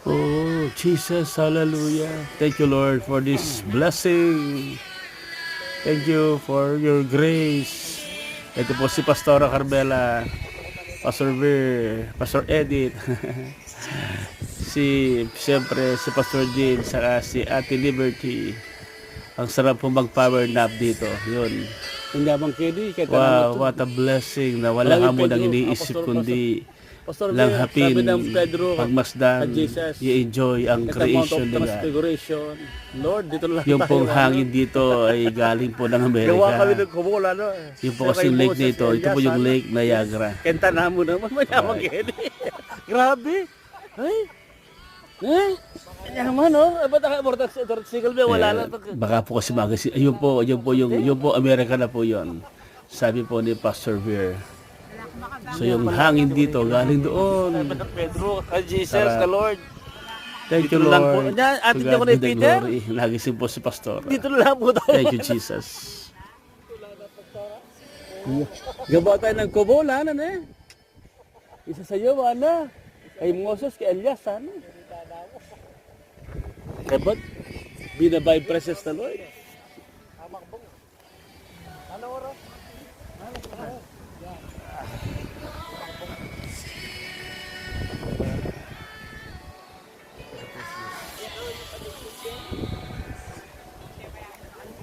Oh, Jesus, hallelujah. Thank you, Lord, for this blessing. Thank you for your grace. Ito po si Pastora Carmela, Pastor Ver, Pastor Edith, siyempre si Pastor Jean, saka si Ate Liberty. Ang sarap po mag-power nap dito. Yun. Hindi abang kedi, kaya Wow, what a blessing na wala ka mo nang iniisip kundi lang hapin, sabi ng Pedro, pagmasdan, Jesus, i-enjoy ang at the Mount of creation nila. Transfiguration. Lord, dito lang Yung tayo. pong hangin dito ay galing po ng Amerika. Gawa kami ng kumul, ano? Yung po kasing lake nito, ito po yung Lake Niagara. Kenta na mo naman, mayamang kedi. Grabe. Ay. Eh? Yaman, oh. Ba't ang motorcycle ba? Wala lang. Baka po kasi magasin. Ayun po Amerika na po yon. Sabi po ni Pastor Ver. So yung hangin dito galing doon. Sabi ng Pedro, kay Jesus, Sarap. the Lord. Thank you, Dito lang po. Lord. Yan, atin To niyo ko God ni be the Peter. glory. Nagising po si Pastor. Dito lang po tayo. Thank you, Jesus. Gawa tayo ng kubol, ano na? Isa sa iyo, ano? Kay Moses, kay Elias, ano? Kaya ba't? Binabay precious na Lord.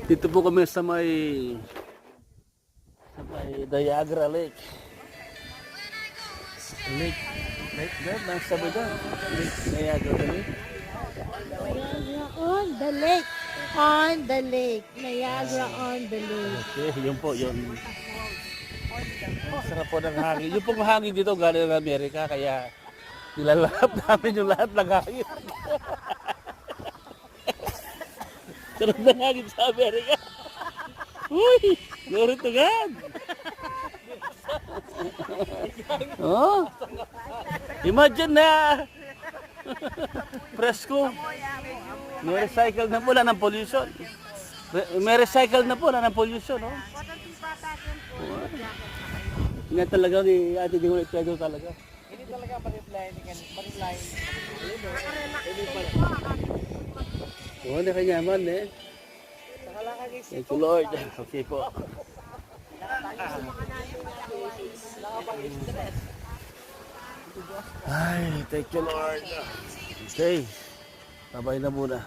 Dito po kami sa may Niagara Lake. Lake there, nasa ba dyan? Lake Niagara Lake. Niagara on the lake. On the lake. Niagara on the lake. Okay, yun po, yun. Sarap po ng hangin. Yung pong hangin dito galing ng Amerika, kaya nilalahap namin yung lahat ng hangin. Sarap ng hangin sa Amerika. Uy! Glory to God! Oh, imagine na presko. May recycle na po, wala ng pollution. May recycle na po, wala ng pollution, no? Hindi talaga ni Ate Di Ulit Pedro talaga. Hindi talaga ma-reply. Oo, na kanyaman eh. Thank you, Lord. Okay po. Ay, thank you, Lord. Okay. Babay na muna.